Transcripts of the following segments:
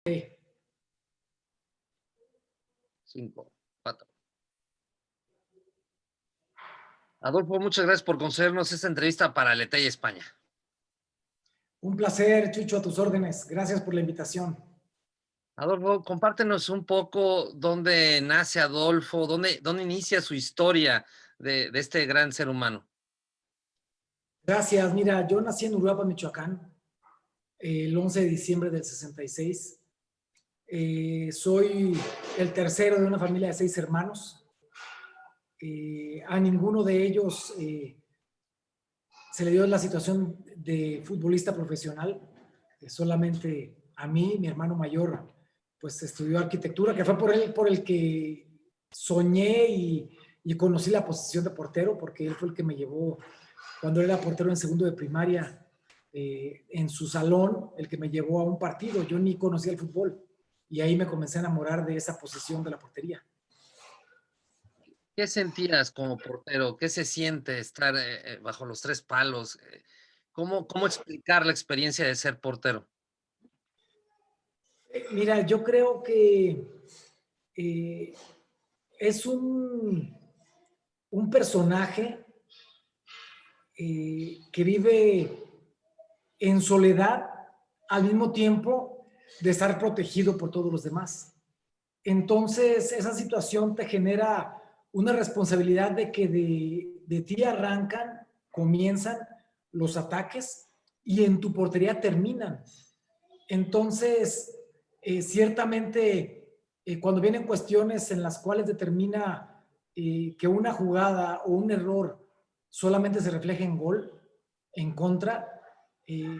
5, 4. Adolfo, muchas gracias por concedernos esta entrevista para Letella España. Un placer, Chucho, a tus órdenes. Gracias por la invitación. Adolfo, compártenos un poco dónde nace Adolfo, dónde inicia su historia de este gran ser humano. Gracias. Mira, yo nací en Uruapan, Michoacán, el 11 de diciembre del 66. Soy el tercero de una familia de 6 hermanos. A ninguno de ellos se le dio la situación de futbolista profesional. Solamente a mí, mi hermano mayor, pues estudió arquitectura, que fue por el que soñé y conocí la posición de portero, porque él fue el que me llevó cuando era portero en segundo de primaria, en su salón, el que me llevó a un partido. Yo ni conocía el fútbol y ahí me comencé a enamorar de esa posición de la portería. ¿Qué sentías como portero? ¿Qué se siente estar bajo los 3 palos? ¿Cómo explicar la experiencia de ser portero? Mira, yo creo que es un personaje que vive en soledad al mismo tiempo de estar protegido por todos los demás. Entonces, esa situación te genera una responsabilidad de que de ti comienzan los ataques y en tu portería terminan. Entonces, ciertamente, cuando vienen cuestiones en las cuales determina que una jugada o un error solamente se refleja en gol, en contra,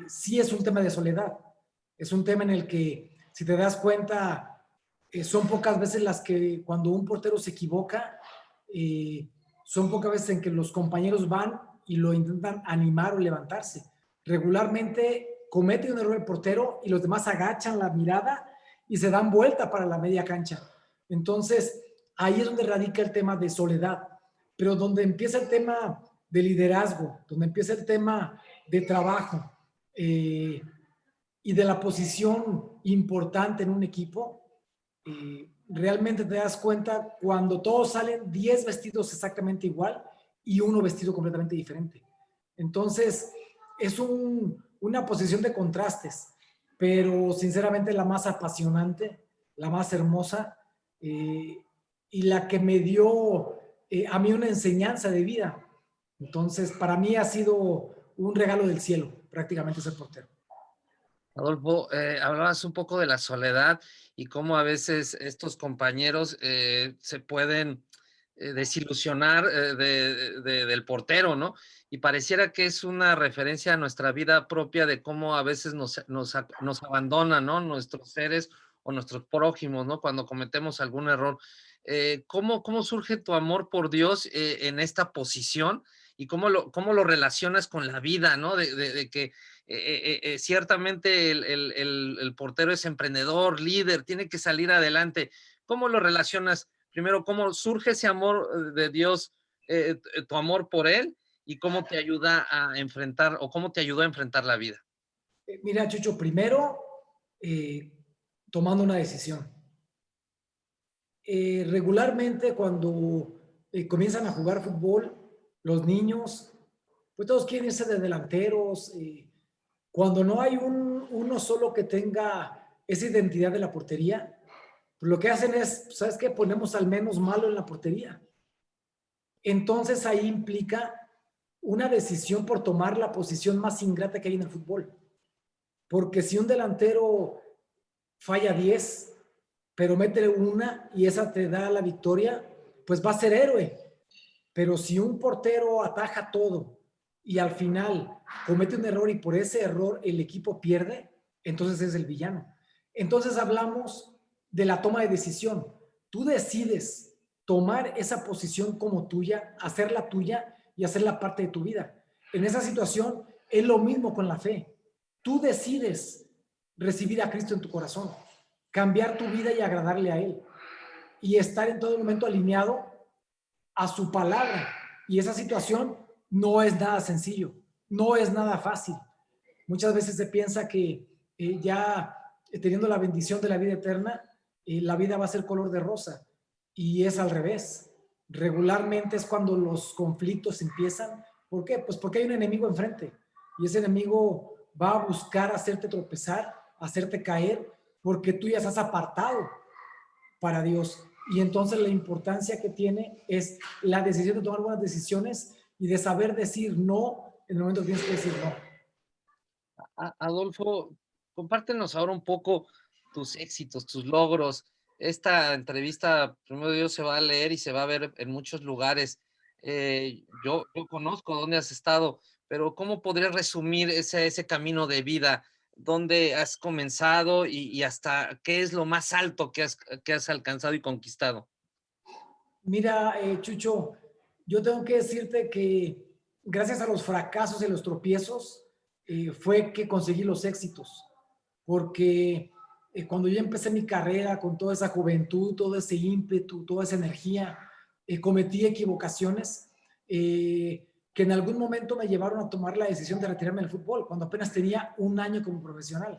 sí es un tema de soledad. Es un tema en el que, si te das cuenta, son pocas veces las que cuando un portero se equivoca, son pocas veces en que los compañeros van y lo intentan animar o levantarse. Regularmente comete un error el portero y los demás agachan la mirada y se dan vuelta para la media cancha. Entonces, ahí es donde radica el tema de soledad, pero donde empieza el tema de liderazgo, donde empieza el tema de trabajo y de la posición importante en un equipo, realmente te das cuenta cuando todos salen 10 vestidos exactamente igual y uno vestido completamente diferente. Entonces, es una posición de contrastes, pero sinceramente la más apasionante, la más hermosa y la que me dio a mí una enseñanza de vida. Entonces, para mí ha sido un regalo del cielo, prácticamente ser portero. Adolfo, hablabas un poco de la soledad y cómo a veces estos compañeros se pueden desilusionar del portero, ¿no? Y pareciera que es una referencia a nuestra vida propia de cómo a veces nos abandonan, ¿no? Nuestros seres o nuestros prójimos, ¿no? Cuando cometemos algún error. ¿Cómo surge tu amor por Dios en esta posición y cómo lo relacionas con la vida, ¿no? De que ciertamente el portero es emprendedor, líder, tiene que salir adelante. ¿Cómo lo relacionas? Primero, ¿cómo surge ese amor de Dios, tu amor por Él, y cómo te ayuda a enfrentar o cómo te ayudó a enfrentar la vida? Mira, Chucho, primero, tomando una decisión. Regularmente cuando comienzan a jugar fútbol, los niños, pues todos quieren irse de delanteros. Cuando no hay uno solo que tenga esa identidad de la portería, pues lo que hacen es, ¿sabes qué? Ponemos al menos malo en la portería. Entonces ahí implica una decisión por tomar la posición más ingrata que hay en el fútbol. Porque si un delantero falla 10, pero mete una y esa te da la victoria, pues va a ser héroe. Pero si un portero ataja todo y al final comete un error y por ese error el equipo pierde, entonces es el villano. Entonces hablamos de la toma de decisión. Tú decides tomar esa posición como tuya, hacerla tuya y hacerla parte de tu vida. En esa situación es lo mismo con la fe. Tú decides recibir a Cristo en tu corazón, cambiar tu vida y agradarle a Él y estar en todo momento alineado a su palabra. Y esa situación no es nada sencillo, no es nada fácil. Muchas veces se piensa que ya teniendo la bendición de la vida eterna, la vida va a ser color de rosa. Y es al revés. Regularmente es cuando los conflictos empiezan. ¿Por qué? Pues porque hay un enemigo enfrente. Y ese enemigo va a buscar hacerte tropezar, hacerte caer, porque tú ya estás apartado para Dios. Y entonces la importancia que tiene es la decisión de tomar buenas decisiones y de saber decir no en el momento que tienes que decir no. Adolfo, compártenos ahora un poco tus éxitos, tus logros. Esta entrevista, primero Dios, se va a leer y se va a ver en muchos lugares. Yo conozco dónde has estado, pero ¿cómo podrías resumir ese camino de vida? ¿Dónde has comenzado y hasta qué es lo más alto que has alcanzado y conquistado? Mira, Chucho, yo tengo que decirte que gracias a los fracasos y los tropiezos fue que conseguí los éxitos, porque cuando yo empecé mi carrera con toda esa juventud, todo ese ímpetu, toda esa energía, cometí equivocaciones que en algún momento me llevaron a tomar la decisión de retirarme del fútbol, cuando apenas tenía un año como profesional.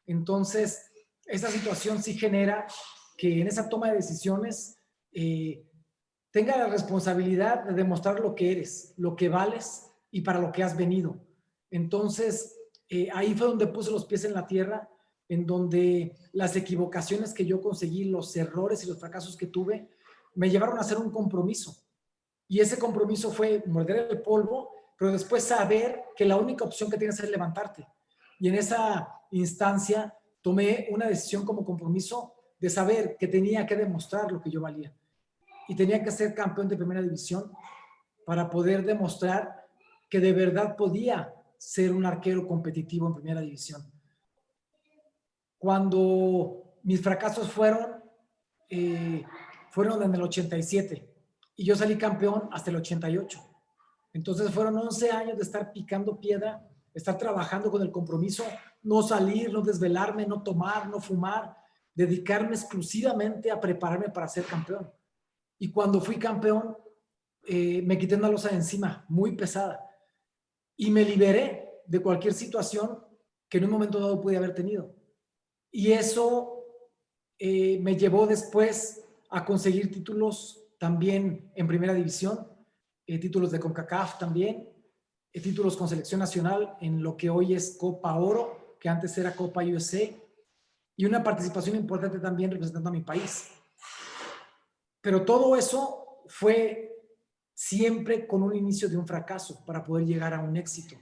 Entonces, esa situación sí genera que en esa toma de decisiones tenga la responsabilidad de demostrar lo que eres, lo que vales y para lo que has venido. Entonces, ahí fue donde puse los pies en la tierra, en donde las equivocaciones que yo conseguí, los errores y los fracasos que tuve, me llevaron a hacer un compromiso. Y ese compromiso fue morder el polvo, pero después saber que la única opción que tienes es levantarte. Y en esa instancia tomé una decisión como compromiso de saber que tenía que demostrar lo que yo valía y tenía que ser campeón de primera división para poder demostrar que de verdad podía ser un arquero competitivo en primera división. Cuando mis fracasos fueron en el 87 y yo salí campeón hasta el 88. Entonces fueron 11 años de estar picando piedra, estar trabajando con el compromiso, no salir, no desvelarme, no tomar, no fumar, dedicarme exclusivamente a prepararme para ser campeón. Y cuando fui campeón, me quité una losa de encima muy pesada y me liberé de cualquier situación que en un momento dado pude haber tenido. Y eso me llevó después a conseguir títulos también en primera división, títulos de CONCACAF también, títulos con selección nacional en lo que hoy es Copa Oro, que antes era Copa USA, y una participación importante también representando a mi país. Pero todo eso fue siempre con un inicio de un fracaso para poder llegar a un éxito.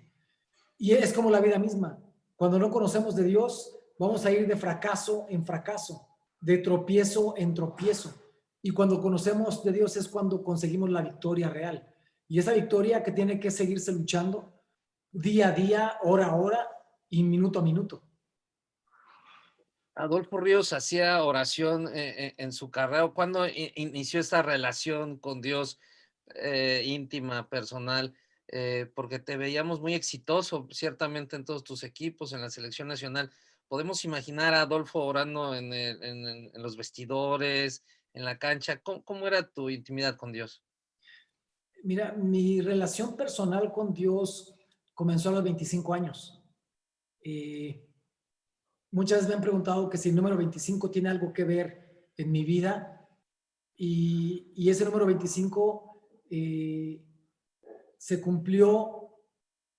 Y es como la vida misma. Cuando no conocemos de Dios, vamos a ir de fracaso en fracaso, de tropiezo en tropiezo. Y cuando conocemos de Dios es cuando conseguimos la victoria real. Y esa victoria que tiene que seguirse luchando día a día, hora a hora y minuto a minuto. Adolfo Ríos hacía oración en su carrera. ¿Cuándo inició esta relación con Dios íntima, personal? Porque te veíamos muy exitoso, ciertamente en todos tus equipos, en la selección nacional. ¿Podemos imaginar a Adolfo orando en los vestidores, en la cancha? ¿Cómo era tu intimidad con Dios? Mira, mi relación personal con Dios comenzó a los 25 años. Eh, Muchas veces me han preguntado que si el número 25 tiene algo que ver en mi vida y ese número 25 se cumplió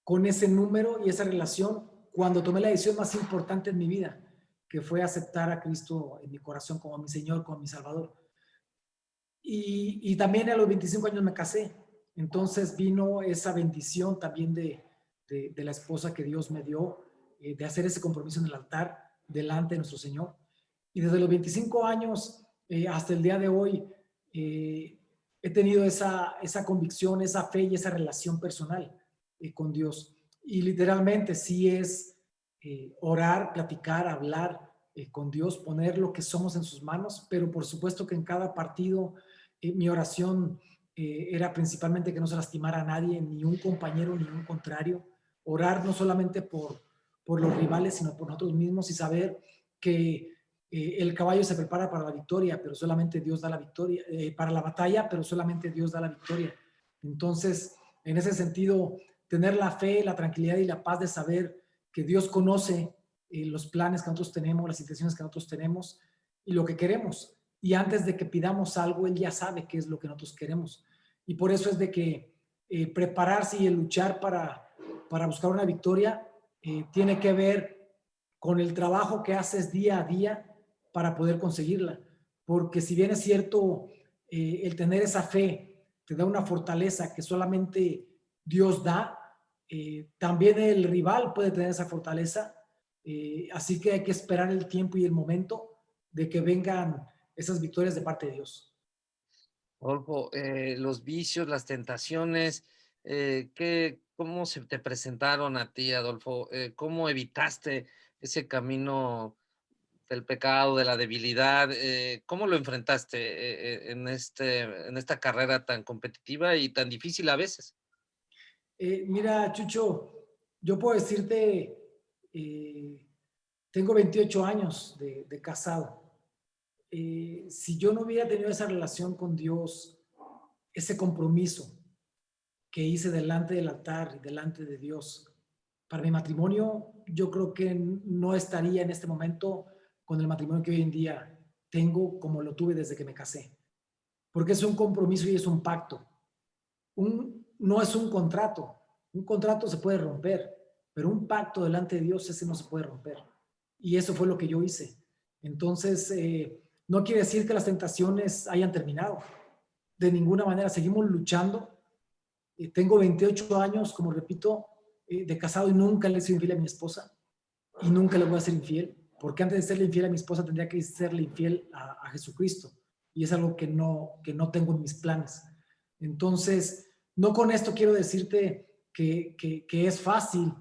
con ese número y esa relación cuando tomé la decisión más importante en mi vida, que fue aceptar a Cristo en mi corazón como mi Señor, como mi Salvador. Y también a los 25 años me casé. Entonces vino esa bendición también de la esposa que Dios me dio, de hacer ese compromiso en el altar delante de nuestro Señor. Y desde los 25 años hasta el día de hoy he tenido esa convicción, esa fe y esa relación personal con Dios. Y literalmente sí es orar, platicar, hablar con Dios, poner lo que somos en sus manos, pero por supuesto que en cada partido mi oración era principalmente que no se lastimara a nadie, ni un compañero, ni un contrario. Orar no solamente por los rivales, sino por nosotros mismos y saber que el caballo se prepara para la victoria, pero solamente Dios da la victoria, para la batalla, pero solamente Dios da la victoria. Entonces, en ese sentido, tener la fe, la tranquilidad y la paz de saber que Dios conoce los planes que nosotros tenemos, las intenciones que nosotros tenemos y lo que queremos. Y antes de que pidamos algo, Él ya sabe qué es lo que nosotros queremos. Y por eso es de que prepararse y el luchar para buscar una victoria tiene que ver con el trabajo que haces día a día para poder conseguirla. Porque si bien es cierto, el tener esa fe te da una fortaleza que solamente Dios da, también el rival puede tener esa fortaleza. Así que hay que esperar el tiempo y el momento de que vengan esas victorias de parte de Dios. Adolfo, los vicios, las tentaciones, ¿cómo se te presentaron a ti, Adolfo? ¿Cómo evitaste ese camino del pecado, de la debilidad? ¿Cómo lo enfrentaste en esta carrera tan competitiva y tan difícil a veces? Mira, Chucho, yo puedo decirte, eh, tengo 28 años de casado. Si yo no hubiera tenido esa relación con Dios, ese compromiso que hice delante del altar y delante de Dios para mi matrimonio, yo creo que no estaría en este momento con el matrimonio que hoy en día tengo como lo tuve desde que me casé. Porque es un compromiso y es un pacto. No es un contrato. Un contrato se puede romper, pero un pacto delante de Dios ese no se puede romper. Y eso fue lo que yo hice. Entonces, no quiere decir que las tentaciones hayan terminado. De ninguna manera, seguimos luchando. Tengo 28 años, como repito, de casado y nunca le he sido infiel a mi esposa y nunca le voy a ser infiel, porque antes de serle infiel a mi esposa tendría que serle infiel a Jesucristo y es algo que no tengo en mis planes. Entonces, no con esto quiero decirte que es fácil,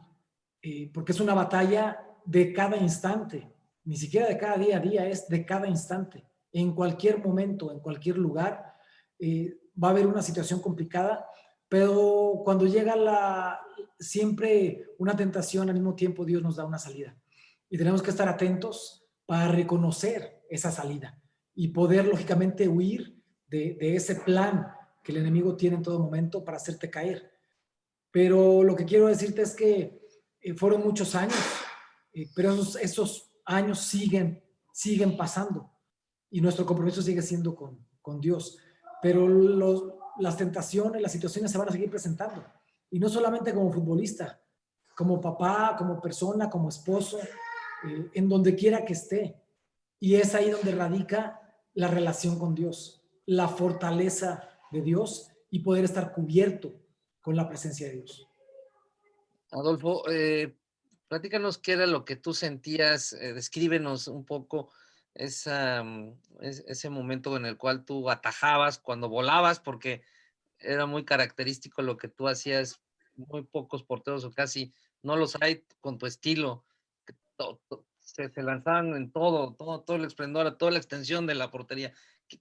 porque es una batalla de cada instante, ni siquiera de cada día a día, es de cada instante. En cualquier momento, en cualquier lugar, va a haber una situación complicada, pero cuando llega siempre una tentación, al mismo tiempo Dios nos da una salida. Y tenemos que estar atentos para reconocer esa salida y poder, lógicamente, huir de ese plan que el enemigo tiene en todo momento para hacerte caer. Pero lo que quiero decirte es que fueron muchos años, pero esos años siguen pasando y nuestro compromiso sigue siendo con Dios. Pero las tentaciones, las situaciones se van a seguir presentando. Y no solamente como futbolista, como papá, como persona, como esposo, en donde quiera que esté. Y es ahí donde radica la relación con Dios, la fortaleza de Dios y poder estar cubierto con la presencia de Dios. Adolfo, platícanos qué era lo que tú sentías, descríbenos un poco ese momento en el cual tú atajabas cuando volabas, porque era muy característico lo que tú hacías, muy pocos porteros o casi no los hay con tu estilo, que se lanzaban en todo el esplendor, a toda la extensión de la portería.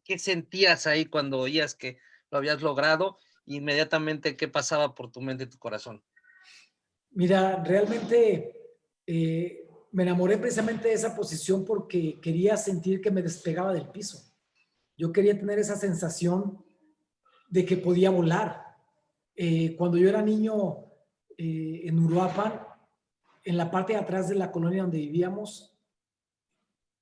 ¿Qué sentías ahí cuando oías que lo habías logrado? Inmediatamente, ¿qué pasaba por tu mente y tu corazón? Mira, realmente me enamoré precisamente de esa posición porque quería sentir que me despegaba del piso. Yo quería tener esa sensación de que podía volar. Cuando yo era niño en Uruapan, en la parte de atrás de la colonia donde vivíamos,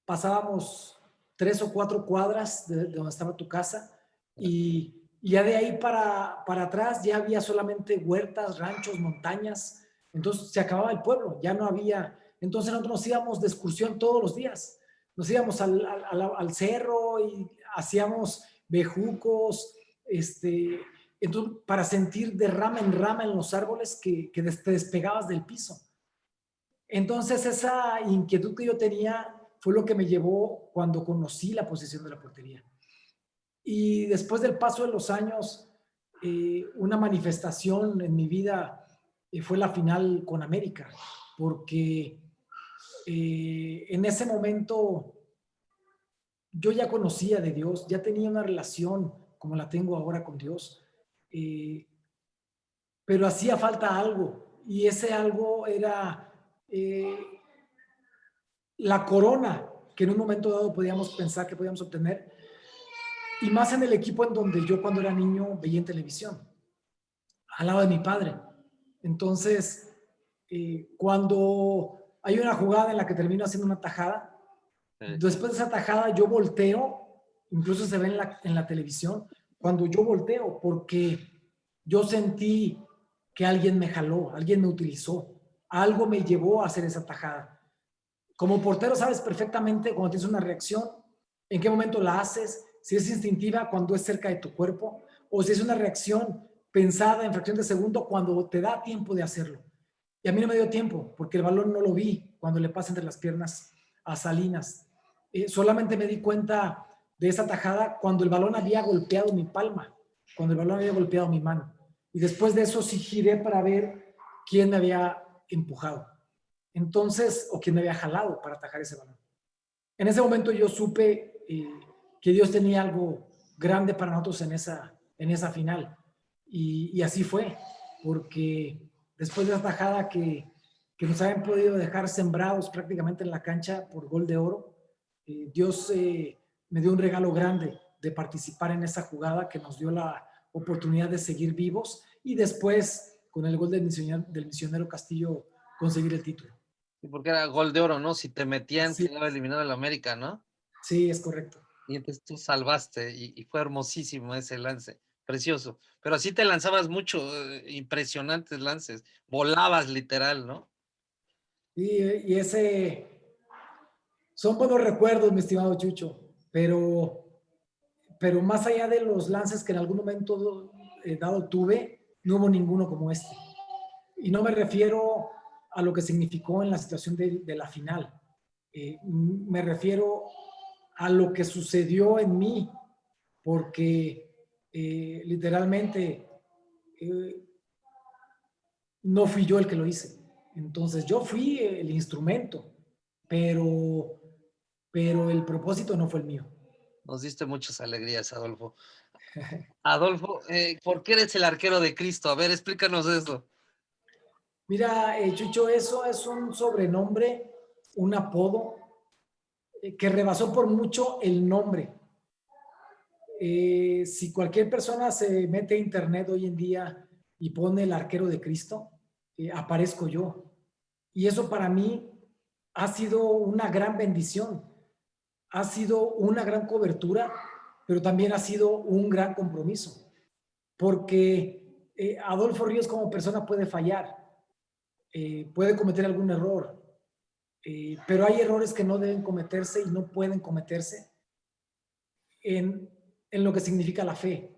pasábamos 3 o 4 cuadras de donde estaba tu casa y ya de ahí para atrás ya había solamente huertas, ranchos, montañas. Entonces se acababa el pueblo, ya no había. Entonces nosotros nos íbamos de excursión todos los días. Nos íbamos al cerro y hacíamos bejucos, entonces, para sentir de rama en rama en los árboles que te despegabas del piso. Entonces, esa inquietud que yo tenía fue lo que me llevó cuando conocí la posición de la portería. Y después del paso de los años, una manifestación en mi vida fue la final con América, porque en ese momento yo ya conocía de Dios, ya tenía una relación como la tengo ahora con Dios, eh, pero hacía falta algo, y ese algo era la corona que en un momento dado podíamos pensar que podíamos obtener, y más en el equipo en donde yo cuando era niño veía en televisión, al lado de mi padre. Entonces, cuando hay una jugada en la que termino haciendo una tajada. Sí. Después de esa tajada yo volteo, incluso se ve en la televisión, cuando yo volteo, porque yo sentí que alguien me jaló, alguien me utilizó, algo me llevó a hacer esa tajada. Como portero sabes perfectamente cuando tienes una reacción, en qué momento la haces, si es instintiva cuando es cerca de tu cuerpo, o si es una reacción pensada en fracción de segundo cuando te da tiempo de hacerlo. Y a mí no me dio tiempo, porque el balón no lo vi cuando le pasa entre las piernas a Salinas. Solamente me di cuenta de esa tajada cuando el balón había golpeado mi palma, cuando el balón había golpeado mi mano. Y después de eso sí giré para ver quién me había empujado. Entonces, o quién me había jalado para atajar ese balón. En ese momento yo supe que Dios tenía algo grande para nosotros en esa final. Y así fue, porque después de esa tajada que nos habían podido dejar sembrados prácticamente en la cancha por gol de oro, Dios me dio un regalo grande de participar en esa jugada que nos dio la oportunidad de seguir vivos y después, con el gol del misionero Castillo, conseguir el título. Sí, porque era gol de oro, ¿no? Si te metían, Sí, quedaba eliminado el América, ¿no? sí, es correcto. Y entonces tú salvaste y fue hermosísimo ese lance, precioso. Pero así te lanzabas mucho, impresionantes lances, volabas literal, ¿no? Y ese, son buenos recuerdos, mi estimado Chucho, pero más allá de los lances que en algún momento dado tuve, no hubo ninguno como este. Y no me refiero a lo que significó en la situación de la final. Me refiero a lo que sucedió en mí, porque literalmente eh, no fui yo el que lo hice. Entonces yo fui el instrumento, pero, pero el propósito no fue el mío. Nos diste muchas alegrías, Adolfo. Adolfo, ¿por qué eres el arquero de Cristo? A ver, explícanos eso. Mira, Chucho, eso es un sobrenombre, un apodo que rebasó por mucho el nombre. Si cualquier persona se mete a internet hoy en día y pone el arquero de Cristo, aparezco yo. Y eso para mí ha sido una gran bendición, ha sido una gran cobertura, pero también ha sido un gran compromiso, porque Adolfo Ríos como persona puede fallar, puede cometer algún error, pero hay errores que no deben cometerse y no pueden cometerse en, en lo que significa la fe.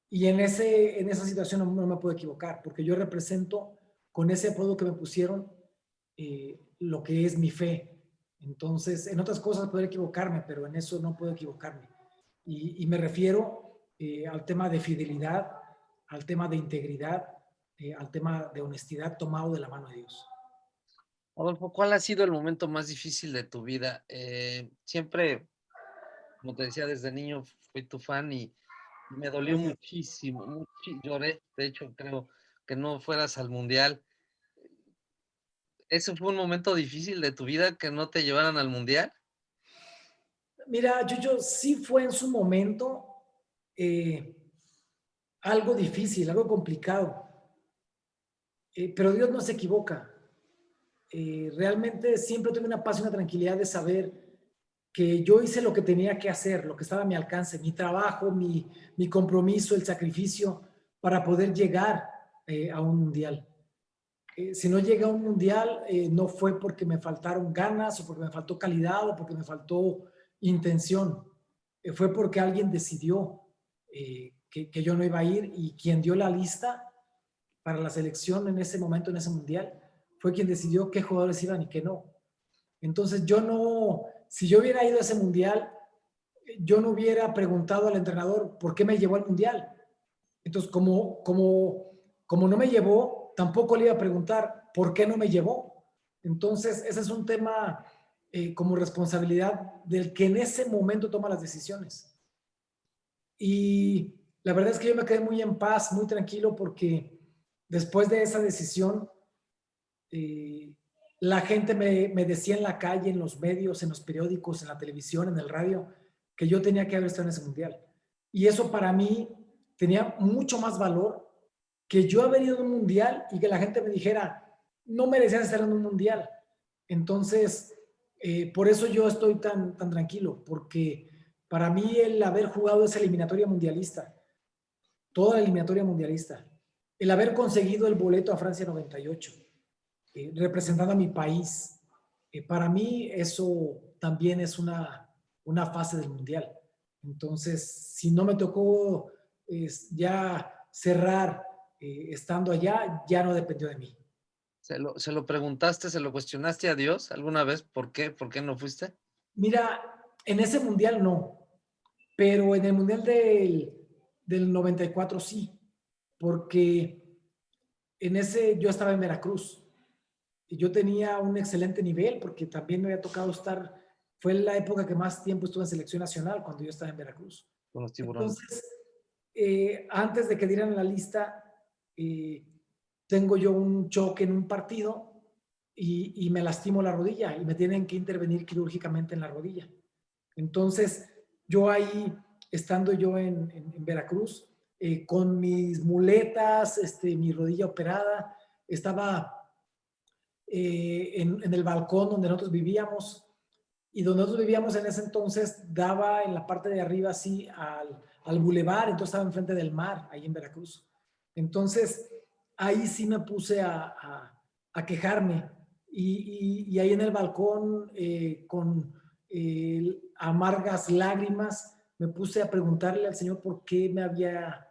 Y en esa situación no me puedo equivocar, porque yo represento con ese apodo que me pusieron lo que es mi fe. Entonces, en otras cosas puedo equivocarme, pero en eso no puedo equivocarme. Y me refiero al tema de fidelidad, al tema de integridad, al tema de honestidad tomado de la mano de Dios. Adolfo, ¿cuál ha sido el momento más difícil de tu vida? Siempre, como te decía, desde niño fui tu fan y me dolió muchísimo, lloré, de hecho, creo que no fueras al mundial. ¿Ese fue un momento difícil de tu vida que no te llevaran al mundial? Mira, Chucho, sí fue en su momento eh, algo difícil, algo complicado, pero Dios no se equivoca. Realmente siempre tuve una paz y una tranquilidad de saber que yo hice lo que tenía que hacer, lo que estaba a mi alcance, mi trabajo, mi compromiso, el sacrificio para poder llegar a un mundial. Si no llegué a un mundial, no fue porque me faltaron ganas o porque me faltó calidad o porque me faltó intención. Fue porque alguien decidió que yo no iba a ir y quien dio la lista para la selección en ese momento, en ese mundial, fue quien decidió qué jugadores iban y qué no. Entonces yo no, si yo hubiera ido a ese mundial, yo no hubiera preguntado al entrenador por qué me llevó al mundial. Entonces, como no me llevó, tampoco le iba a preguntar por qué no me llevó. Entonces, ese es un tema como responsabilidad del que en ese momento toma las decisiones. Y la verdad es que yo me quedé muy en paz, muy tranquilo, porque después de esa decisión, eh, la gente me decía en la calle, en los medios, en los periódicos, en la televisión, en el radio, que yo tenía que haber estado en ese mundial. Y eso para mí tenía mucho más valor que yo haber ido a un mundial y que la gente me dijera, no merecías estar en un mundial. Entonces, por eso yo estoy tan tranquilo, porque para mí el haber jugado esa eliminatoria mundialista, toda la eliminatoria mundialista, el haber conseguido el boleto a Francia 98, representando a mi país, para mí eso también es una fase del mundial. Entonces, si no me tocó ya cerrar estando allá, ya no dependió de mí. Se lo preguntaste, se lo cuestionaste a Dios alguna vez? ¿Por qué? ¿Por qué no fuiste? Mira, en ese mundial no, pero en el mundial del 94 sí, porque en ese yo estaba en Veracruz y yo tenía un excelente nivel porque también me había tocado estar, fue la época que más tiempo estuve en selección nacional cuando yo estaba en Veracruz. Con los tiburones. Entonces, antes de que dieran la lista, eh, tengo yo un choque en un partido y me lastimo la rodilla y me tienen que intervenir quirúrgicamente en la rodilla. Entonces, yo ahí, estando yo en Veracruz, con mis muletas, mi rodilla operada, estaba en el balcón donde nosotros vivíamos, y donde nosotros vivíamos en ese entonces daba en la parte de arriba así al bulevar, entonces estaba enfrente del mar, ahí en Veracruz. Entonces, ahí sí me puse a quejarme y ahí en el balcón con amargas lágrimas me puse a preguntarle al Señor por qué me había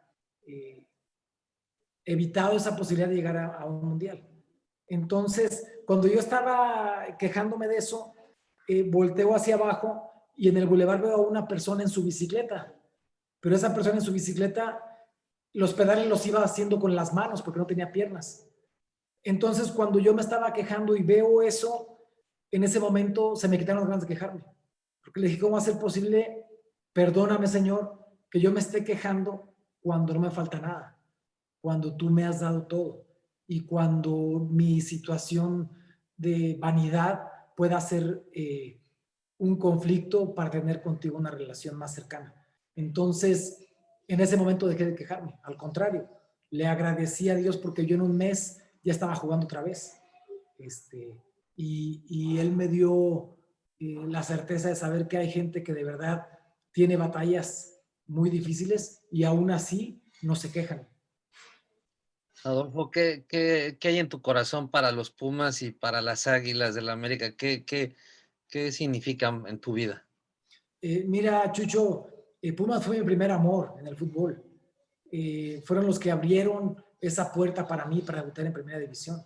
eh, evitado esa posibilidad de llegar a un mundial. Entonces, cuando yo estaba quejándome de eso, volteo hacia abajo y en el bulevar veo a una persona en su bicicleta, pero esa persona en su bicicleta, los pedales los iba haciendo con las manos porque no tenía piernas. Entonces, cuando yo me estaba quejando y veo eso, en ese momento se me quitaron las ganas de quejarme, porque le dije, ¿cómo va a ser posible? Perdóname, Señor, que yo me esté quejando cuando no me falta nada, cuando tú me has dado todo y cuando mi situación de vanidad pueda ser un conflicto para tener contigo una relación más cercana. Entonces, en ese momento dejé de quejarme. Al contrario, le agradecí a Dios porque yo en un mes ya estaba jugando otra vez. Y Él me dio la certeza de saber que hay gente que de verdad tiene batallas muy difíciles y aún así no se quejan. Adolfo, ¿qué hay en tu corazón para los Pumas y para las Águilas del la América? ¿Qué significan en tu vida? Mira, Chucho, Pumas fue mi primer amor en el fútbol. Fueron los que abrieron esa puerta para mí para debutar en primera división.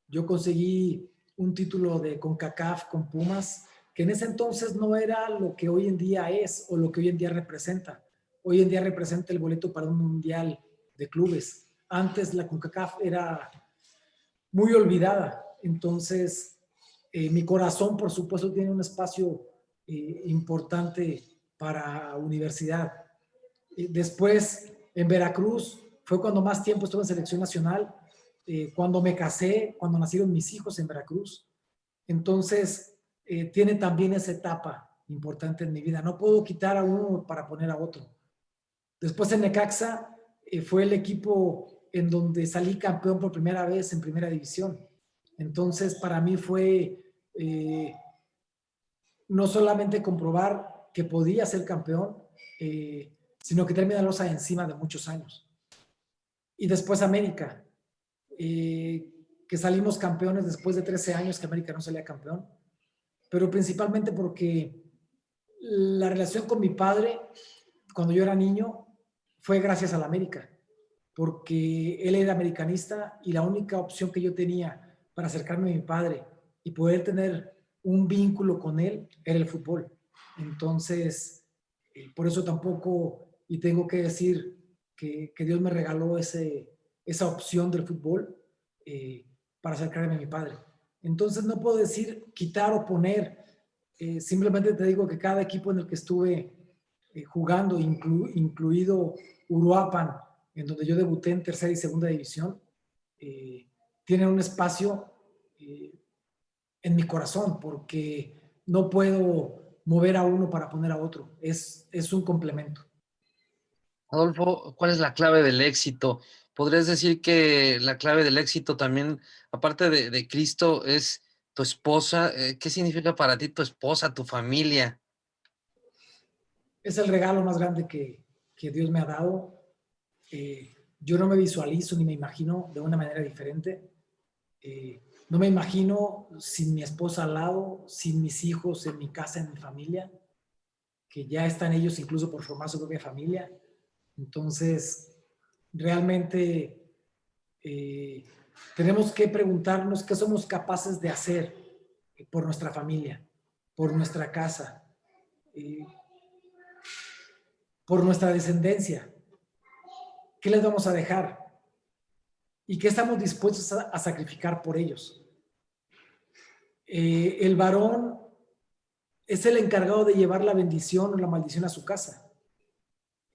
Yo conseguí un título de CONCACAF con Pumas, que en ese entonces no era lo que hoy en día es o lo que hoy en día representa. Hoy en día representa el boleto para un mundial de clubes. Antes la CONCACAF era muy olvidada. Entonces, mi corazón, por supuesto, tiene un espacio importante para universidad. Después, en Veracruz, fue cuando más tiempo estuve en selección nacional, cuando me casé, cuando nacieron mis hijos en Veracruz. Entonces, tiene también esa etapa importante en mi vida. No puedo quitar a uno para poner a otro. Después en Necaxa fue el equipo en donde salí campeón por primera vez en primera división. Entonces, para mí fue no solamente comprobar que podía ser campeón, sino que terminar losa encima de muchos años. Y después América, que salimos campeones después de 13 años que América no salía campeón, pero principalmente porque la relación con mi padre, cuando yo era niño, fue gracias a la América, porque él era americanista y la única opción que yo tenía para acercarme a mi padre y poder tener un vínculo con él era el fútbol. Entonces, por eso tampoco, y tengo que decir que Dios me regaló esa opción del fútbol para acercarme a mi padre. Entonces, no puedo decir quitar o poner, simplemente te digo que cada equipo en el que estuve jugando, incluido Uruapan, en donde yo debuté en tercera y segunda división, tienen un espacio en mi corazón, porque no puedo mover a uno para poner a otro, es un complemento. Adolfo, ¿cuál es la clave del éxito? ¿Podrías decir que la clave del éxito también, aparte de Cristo, es tu esposa, ¿qué significa para ti tu esposa, tu familia? Es el regalo más grande que Dios me ha dado. Yo no me visualizo ni me imagino de una manera diferente. No me imagino sin mi esposa al lado, sin mis hijos en mi casa, en mi familia, que ya están ellos incluso por formar su propia familia. Entonces, realmente eh, tenemos que preguntarnos qué somos capaces de hacer por nuestra familia, por nuestra casa, eh, por nuestra descendencia. ¿Qué les vamos a dejar? ¿Y qué estamos dispuestos a sacrificar por ellos? El varón es el encargado de llevar la bendición o la maldición a su casa.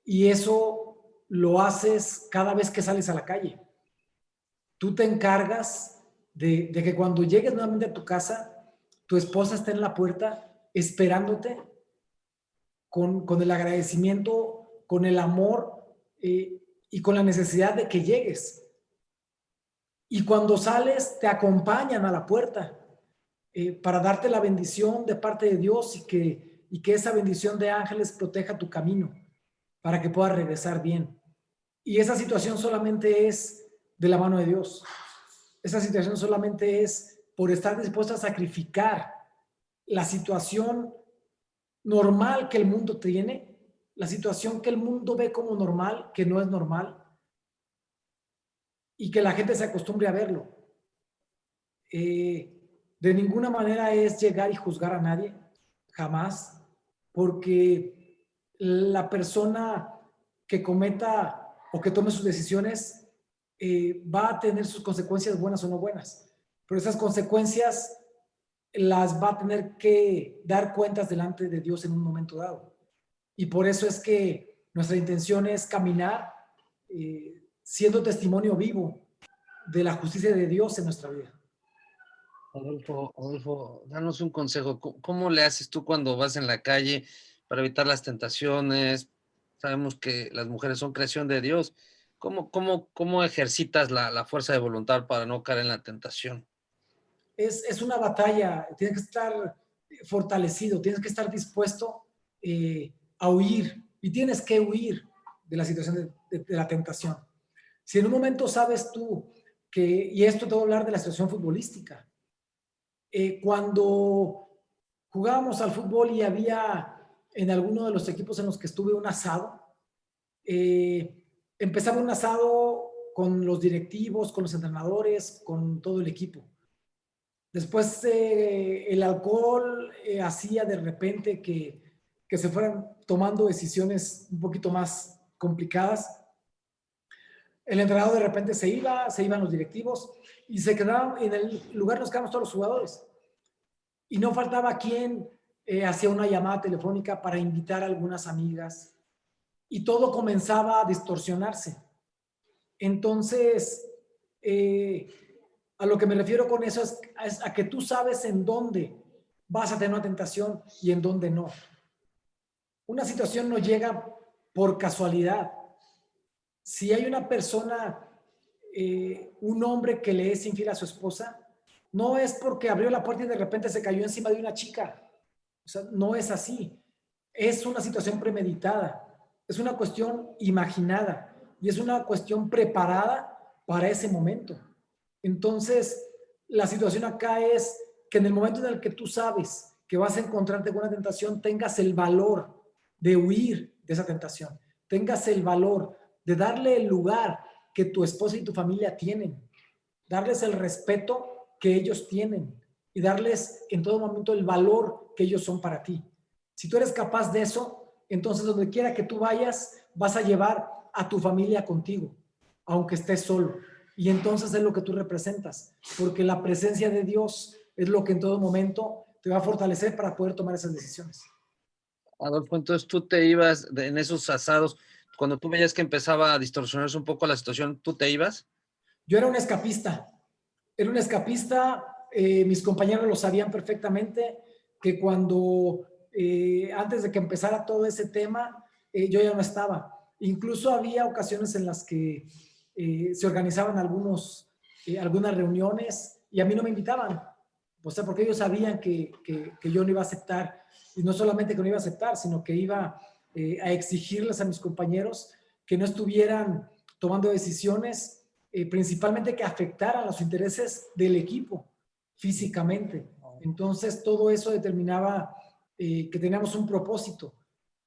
Y eso lo haces cada vez que sales a la calle. Tú te encargas de que cuando llegues nuevamente a tu casa, tu esposa esté en la puerta esperándote con el agradecimiento, con el amor y con la necesidad de que llegues. Y cuando sales, te acompañan a la puerta para darte la bendición de parte de Dios y que esa bendición de ángeles proteja tu camino para que puedas regresar bien. Y esa situación solamente es de la mano de Dios. Esa situación solamente es por estar dispuesto a sacrificar la situación normal que el mundo tiene, la situación que el mundo ve como normal, que no es normal, y que la gente se acostumbre a verlo. De ninguna manera es llegar y juzgar a nadie, jamás, porque la persona que cometa o que tome sus decisiones va a tener sus consecuencias buenas o no buenas, pero esas consecuencias las va a tener que dar cuentas delante de Dios en un momento dado. Y por eso es que nuestra intención es caminar siendo testimonio vivo de la justicia de Dios en nuestra vida. Adolfo, danos un consejo. ¿Cómo le haces tú cuando vas en la calle para evitar las tentaciones? Sabemos que las mujeres son creación de Dios. ¿Cómo ejercitas la fuerza de voluntad para no caer en la tentación? Es una batalla, tienes que estar fortalecido, tienes que estar dispuesto a huir y tienes que huir de la situación de la tentación. Si en un momento sabes tú que, y esto te voy a hablar de la situación futbolística, cuando jugábamos al fútbol y había en alguno de los equipos en los que estuve un asado, empezaba un asado con los directivos, con los entrenadores, con todo el equipo. Después el alcohol hacía de repente que se fueran tomando decisiones un poquito más complicadas. El entrenador de repente se iban los directivos y se quedaban, en el lugar nos quedamos todos los jugadores. Y no faltaba quien hacía una llamada telefónica para invitar a algunas amigas y todo comenzaba a distorsionarse. Entonces, a lo que me refiero con eso es a que tú sabes en dónde vas a tener una tentación y en dónde no. Una situación no llega por casualidad. Si hay una persona, un hombre que le es infiel a su esposa, no es porque abrió la puerta y de repente se cayó encima de una chica. O sea, no es así. Es una situación premeditada. Es una cuestión imaginada y es una cuestión preparada para ese momento. Entonces, la situación acá es que en el momento en el que tú sabes que vas a encontrarte con una tentación, tengas el valor de huir de esa tentación, tengas el valor de darle el lugar que tu esposa y tu familia tienen, darles el respeto que ellos tienen y darles en todo momento el valor que ellos son para ti. Si tú eres capaz de eso, entonces donde quiera que tú vayas, vas a llevar a tu familia contigo, aunque estés solo. Y entonces es lo que tú representas, porque la presencia de Dios es lo que en todo momento te va a fortalecer para poder tomar esas decisiones. Adolfo, entonces tú te ibas en esos asados, cuando tú veías que empezaba a distorsionarse un poco la situación, ¿tú te ibas? Yo era un escapista, mis compañeros lo sabían perfectamente, que cuando antes de que empezara todo ese tema, yo ya no estaba. Incluso había ocasiones en las que se organizaban algunas reuniones y a mí no me invitaban. O sea, porque ellos sabían que yo no iba a aceptar, y no solamente que no iba a aceptar, sino que iba a exigirles a mis compañeros que no estuvieran tomando decisiones, principalmente que afectaran los intereses del equipo físicamente. Entonces, todo eso determinaba que teníamos un propósito,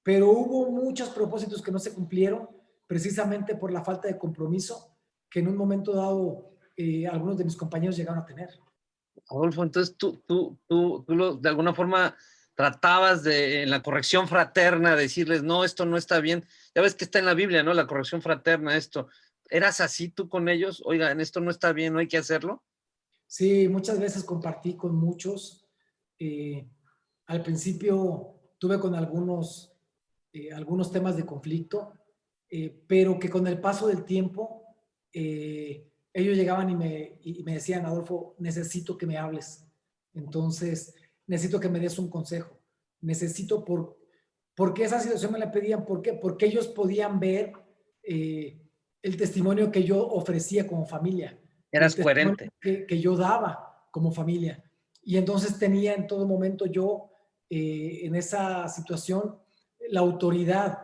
pero hubo muchos propósitos que no se cumplieron precisamente por la falta de compromiso que en un momento dado algunos de mis compañeros llegaron a tener. Adolfo, entonces de alguna forma tratabas de, en la corrección fraterna, decirles, no, esto no está bien. Ya ves que está en la Biblia, ¿no? La corrección fraterna, esto. ¿Eras así tú con ellos? Oigan, esto no está bien, no hay que hacerlo. Sí, muchas veces compartí con muchos. Al principio tuve con algunos temas de conflicto, pero que con el paso del tiempo ellos llegaban y me decían, Adolfo, necesito que me hables. Entonces, necesito que me des un consejo. Necesito porque esa situación me la pedían. ¿Por qué? Porque ellos podían ver eh, el testimonio que yo ofrecía como familia, el Eras testimonio coherente. que yo daba como familia. Y entonces tenía en todo momento yo, en esa situación, la autoridad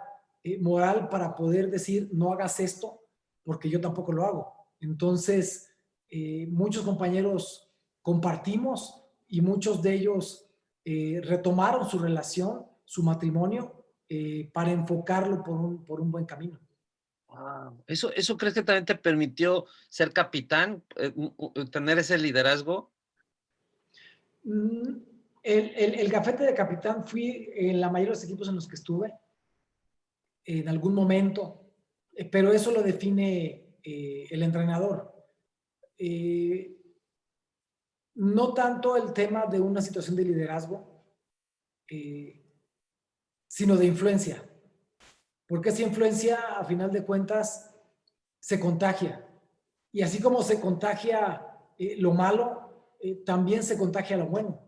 moral para poder decir, no hagas esto, porque yo tampoco lo hago. Entonces, muchos compañeros compartimos y muchos de ellos retomaron su relación, su matrimonio, para enfocarlo por un buen camino. Wow. ¿Eso crees que también te permitió ser capitán, tener ese liderazgo? Mm, el gafete de capitán fui en la mayoría de los equipos en los que estuve, en algún momento, pero eso lo define el entrenador. Eh, no tanto el tema de una situación de liderazgo, eh, sino de influencia, porque esa influencia, a final de cuentas, se contagia. Y así como se contagia lo malo, también se contagia lo bueno.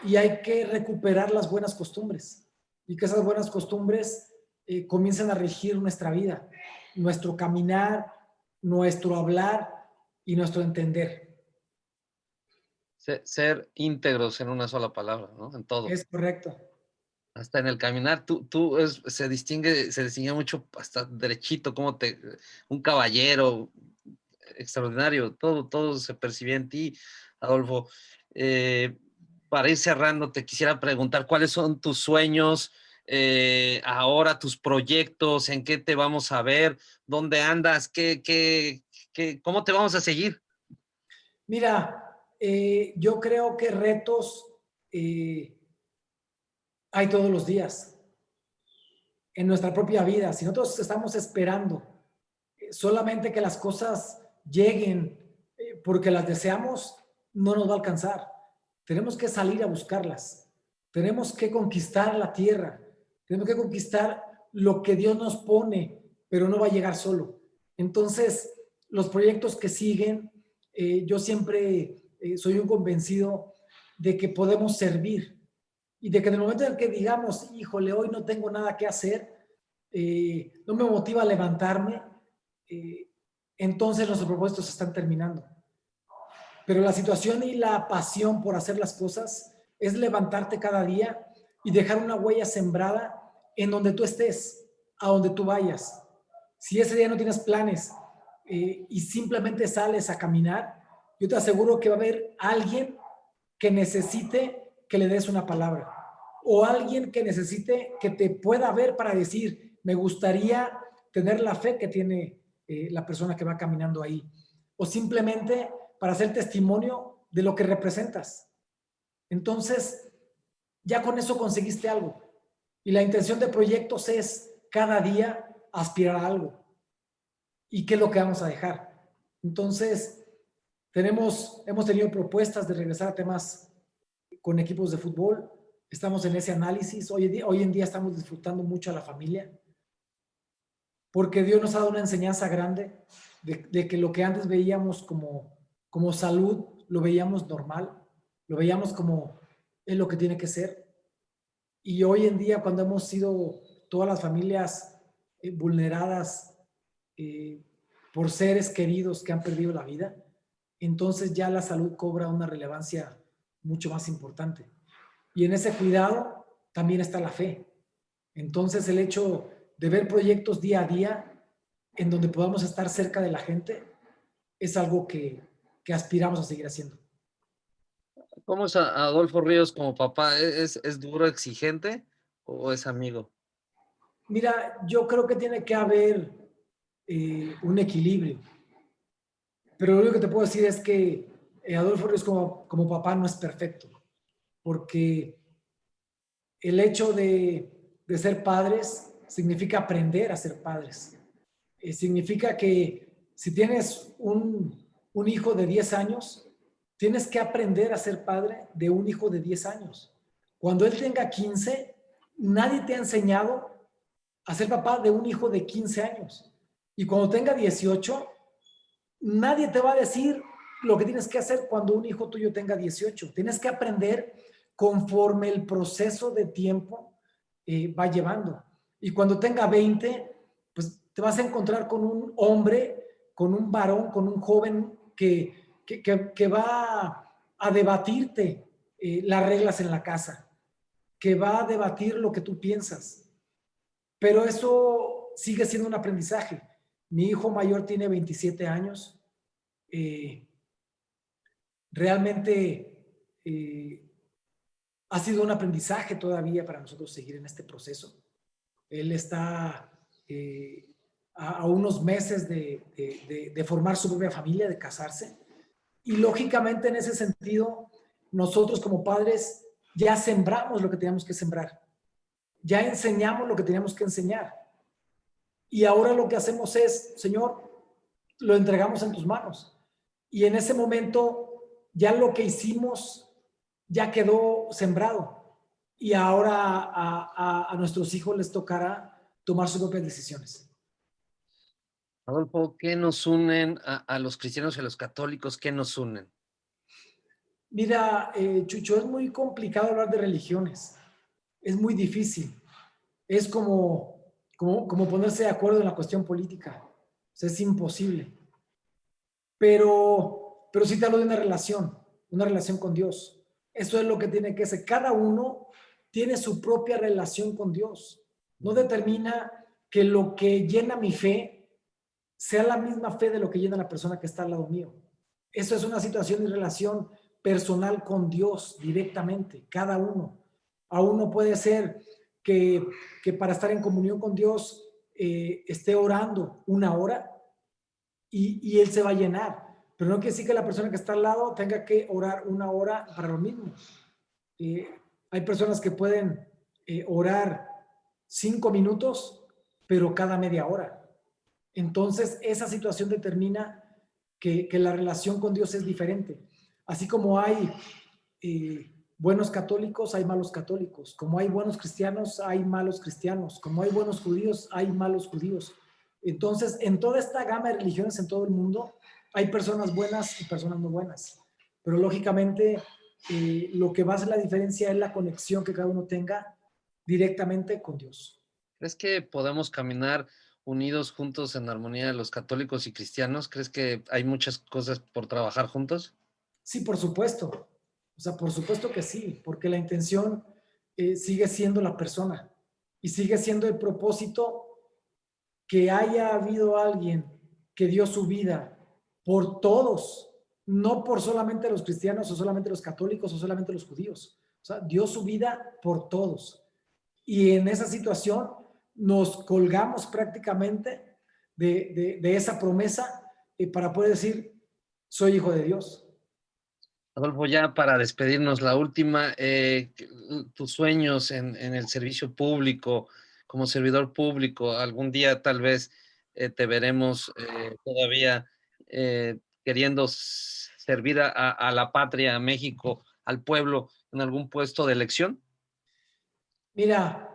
Y hay que recuperar las buenas costumbres y que esas buenas costumbres comiencen a regir nuestra vida, nuestro caminar, nuestro hablar y nuestro entender. Ser íntegros en una sola palabra, ¿no? En todo. Es correcto. Hasta en el caminar, se distingue mucho hasta derechito, un caballero extraordinario, todo se percibía en ti, Adolfo. Eh, para ir cerrando, te quisiera preguntar cuáles son tus sueños ahora, tus proyectos, en qué te vamos a ver, dónde andas, cómo te vamos a seguir. Mira, yo creo que retos eh, hay todos los días en nuestra propia vida. Si nosotros estamos esperando solamente que las cosas lleguen porque las deseamos, no nos va a alcanzar. Tenemos que salir a buscarlas. Tenemos que conquistar la tierra. Tenemos que conquistar lo que Dios nos pone, pero no va a llegar solo. Entonces, los proyectos que siguen, yo siempre soy un convencido de que podemos servir y de que en el momento en que digamos, híjole, hoy no tengo nada que hacer, no me motiva a levantarme, eh, entonces nuestros propósitos se están terminando. Pero la situación y la pasión por hacer las cosas es levantarte cada día y dejar una huella sembrada en donde tú estés, a donde tú vayas. Si ese día no tienes planes y simplemente sales a caminar, yo te aseguro que va a haber alguien que necesite que le des una palabra o alguien que necesite que te pueda ver para decir, me gustaría tener la fe que tiene la persona que va caminando ahí. O simplemente para hacer testimonio de lo que representas. Entonces, ya con eso conseguiste algo. Y la intención de proyectos es cada día aspirar a algo. ¿Y qué es lo que vamos a dejar? Entonces, hemos tenido propuestas de regresar a temas con equipos de fútbol. Estamos en ese análisis. Hoy en día estamos disfrutando mucho a la familia. Porque Dios nos ha dado una enseñanza grande de que lo que antes veíamos como salud, lo veíamos normal, lo veíamos como es lo que tiene que ser. Y hoy en día, cuando hemos sido todas las familias vulneradas eh, por seres queridos que han perdido la vida, entonces ya la salud cobra una relevancia mucho más importante. Y en ese cuidado también está la fe. Entonces, el hecho de ver proyectos día a día en donde podamos estar cerca de la gente es algo que aspiramos a seguir haciendo. ¿Cómo es Adolfo Ríos como papá? ¿Es duro, exigente o es amigo? Mira, yo creo que tiene que haber un equilibrio, pero lo único que te puedo decir es que Adolfo Ríos como papá no es perfecto, porque el hecho de ser padres significa aprender a ser padres. Significa que si tienes un hijo de 10 años, tienes que aprender a ser padre de un hijo de 10 años. Cuando él tenga 15, nadie te ha enseñado a ser papá de un hijo de 15 años. Y cuando tenga 18, nadie te va a decir lo que tienes que hacer cuando un hijo tuyo tenga 18. Tienes que aprender conforme el proceso de tiempo va llevando. Y cuando tenga 20, pues te vas a encontrar con un hombre, con un varón, con un joven que va a debatirte las reglas en la casa, que va a debatir lo que tú piensas. Pero eso sigue siendo un aprendizaje. Mi hijo mayor tiene 27 años. Eh, realmente ha sido un aprendizaje todavía para nosotros seguir en este proceso. Él está a unos meses de formar su propia familia, de casarse. Y lógicamente en ese sentido, nosotros como padres ya sembramos lo que teníamos que sembrar. Ya enseñamos lo que teníamos que enseñar. Y ahora lo que hacemos es, Señor, lo entregamos en tus manos. Y en ese momento ya lo que hicimos ya quedó sembrado. Y ahora a nuestros hijos les tocará tomar sus propias decisiones. Adolfo, ¿qué nos unen a los cristianos y a los católicos? ¿Qué nos unen? Mira, Chucho, es muy complicado hablar de religiones. Es muy difícil. Es como ponerse de acuerdo en la cuestión política. O sea, es imposible. Pero sí te hablo de una relación con Dios. Eso es lo que tiene que ser. Cada uno tiene su propia relación con Dios. No determina que lo que llena mi fe sea la misma fe de lo que llena la persona que está al lado mío. Eso es una situación y relación personal con Dios directamente, cada uno. A uno puede ser que para estar en comunión con Dios esté orando una hora y Él se va a llenar. Pero no quiere decir que la persona que está al lado tenga que orar una hora para lo mismo. Eh, hay personas que pueden orar 5 minutos, pero cada media hora. Entonces, esa situación determina que la relación con Dios es diferente. Así como hay buenos católicos, hay malos católicos. Como hay buenos cristianos, hay malos cristianos. Como hay buenos judíos, hay malos judíos. Entonces, en toda esta gama de religiones en todo el mundo, hay personas buenas y personas no buenas. Pero lógicamente, lo que va a hacer la diferencia es la conexión que cada uno tenga directamente con Dios. ¿Crees que podemos caminar unidos juntos en armonía los católicos y cristianos? ¿Crees que hay muchas cosas por trabajar juntos? Sí, por supuesto. O sea, por supuesto que sí, porque la intención sigue siendo la persona y sigue siendo el propósito que haya habido alguien que dio su vida por todos, no por solamente los cristianos o solamente los católicos o solamente los judíos. O sea, dio su vida por todos. Y en esa situación nos colgamos prácticamente de esa promesa para poder decir, soy hijo de Dios. Adolfo, ya para despedirnos, la última, tus sueños en el servicio público, como servidor público, algún día tal vez te veremos todavía queriendo servir a la patria, a México, al pueblo, en algún puesto de elección. Mira,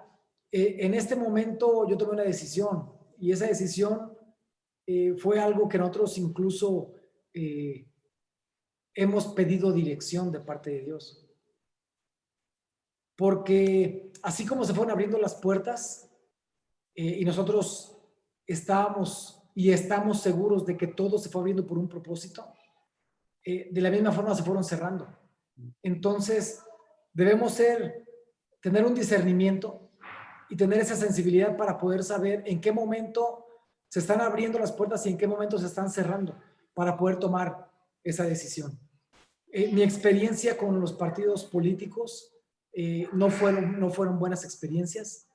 en este momento yo tomé una decisión y esa decisión fue algo que nosotros incluso hemos pedido dirección de parte de Dios. Porque así como se fueron abriendo las puertas y nosotros estábamos y estamos seguros de que todo se fue abriendo por un propósito, de la misma forma se fueron cerrando. Entonces, debemos tener un discernimiento y tener esa sensibilidad para poder saber en qué momento se están abriendo las puertas y en qué momento se están cerrando para poder tomar esa decisión. Mi experiencia con los partidos políticos no fueron buenas experiencias,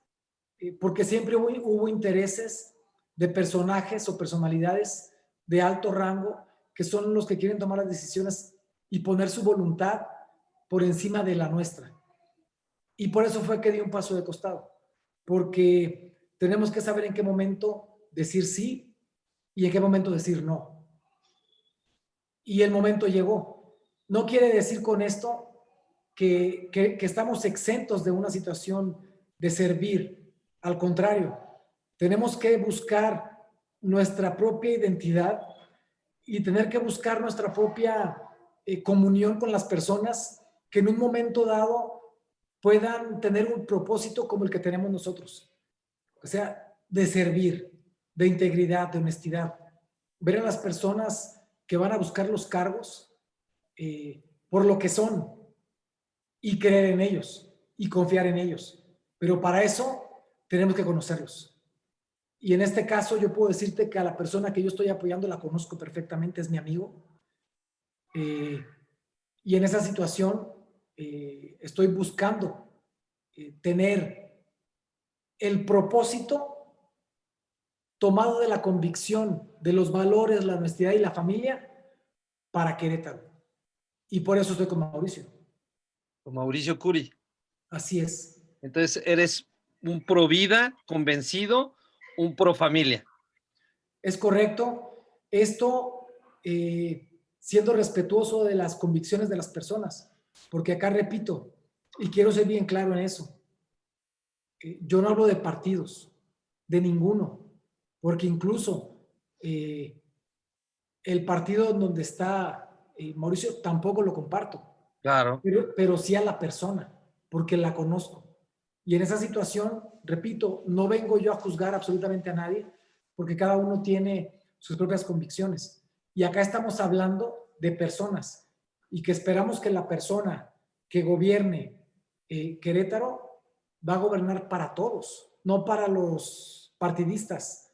porque siempre hubo intereses de personajes o personalidades de alto rango que son los que quieren tomar las decisiones y poner su voluntad por encima de la nuestra. Y por eso fue que di un paso de costado, porque tenemos que saber en qué momento decir sí y en qué momento decir no. Y el momento llegó. No quiere decir con esto que estamos exentos de una situación de servir. Al contrario, tenemos que buscar nuestra propia identidad y tener que buscar nuestra propia comunión con las personas que en un momento dado puedan tener un propósito como el que tenemos nosotros. O sea, de servir, de integridad, de honestidad. Ver a las personas que van a buscar los cargos por lo que son y creer en ellos y confiar en ellos. Pero para eso tenemos que conocerlos. Y en este caso yo puedo decirte que a la persona que yo estoy apoyando la conozco perfectamente, es mi amigo. Y en esa situación estoy buscando tener el propósito tomado de la convicción de los valores, la honestidad y la familia para Querétaro. Y por eso estoy con Mauricio. Con Mauricio Curi. Así es. Entonces, eres un pro vida convencido, un pro familia. Es correcto. Esto siendo respetuoso de las convicciones de las personas. Porque acá repito, y quiero ser bien claro en eso, yo no hablo de partidos, de ninguno, porque incluso el partido donde está Mauricio tampoco lo comparto, Claro. pero sí a la persona, porque la conozco. Y en esa situación, repito, no vengo yo a juzgar absolutamente a nadie, porque cada uno tiene sus propias convicciones. Y acá estamos hablando de personas y que esperamos que la persona que gobierne Querétaro va a gobernar para todos, no para los partidistas,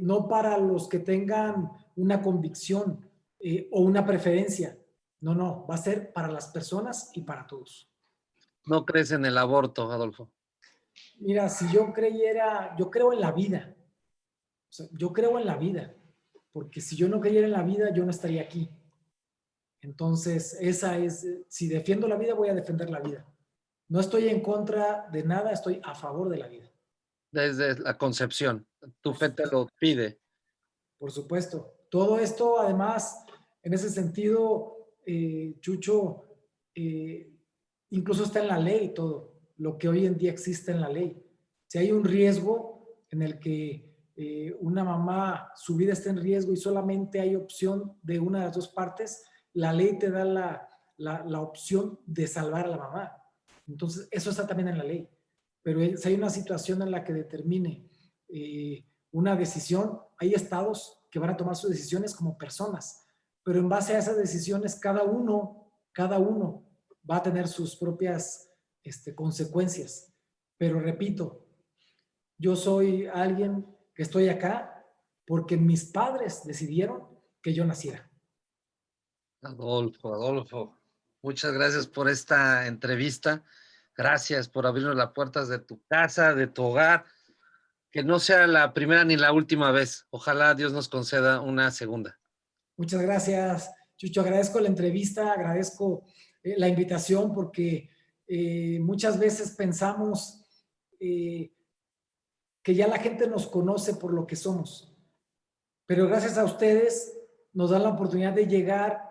no para los que tengan una convicción o una preferencia. No, no, va a ser para las personas y para todos. No crees en el aborto, Adolfo. Mira, si yo creyera, yo creo en la vida. O sea, yo creo en la vida, porque si yo no creyera en la vida, yo no estaría aquí. Entonces, esa es, si defiendo la vida, voy a defender la vida. No estoy en contra de nada, estoy a favor de la vida. Desde la concepción, tu fe te lo pide. Por supuesto. Todo esto, además, en ese sentido, Chucho, incluso está en la ley todo, lo que hoy en día existe en la ley. Si hay un riesgo en el que una mamá, su vida está en riesgo y solamente hay opción de una de las dos partes, la ley te da la opción de salvar a la mamá. Entonces, eso está también en la ley. Pero si hay una situación en la que determine una decisión, hay estados que van a tomar sus decisiones como personas, pero en base a esas decisiones cada uno va a tener sus propias consecuencias. Pero repito, yo soy alguien que estoy acá porque mis padres decidieron que yo naciera. Adolfo, Adolfo, muchas gracias por esta entrevista. Gracias por abrirnos las puertas de tu casa, de tu hogar. Que no sea la primera ni la última vez. Ojalá Dios nos conceda una segunda. Muchas gracias, Chucho. Agradezco la entrevista, agradezco la invitación porque muchas veces pensamos que ya la gente nos conoce por lo que somos. Pero gracias a ustedes nos dan la oportunidad de llegar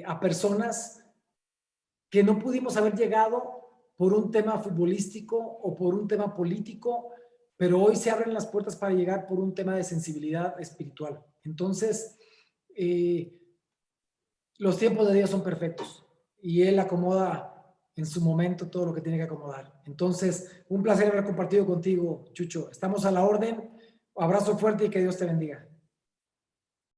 a personas que no pudimos haber llegado por un tema futbolístico o por un tema político, pero hoy se abren las puertas para llegar por un tema de sensibilidad espiritual. Entonces, los tiempos de Dios son perfectos y Él acomoda en su momento todo lo que tiene que acomodar. Entonces, un placer haber compartido contigo, Chucho. Estamos a la orden. Abrazo fuerte y que Dios te bendiga.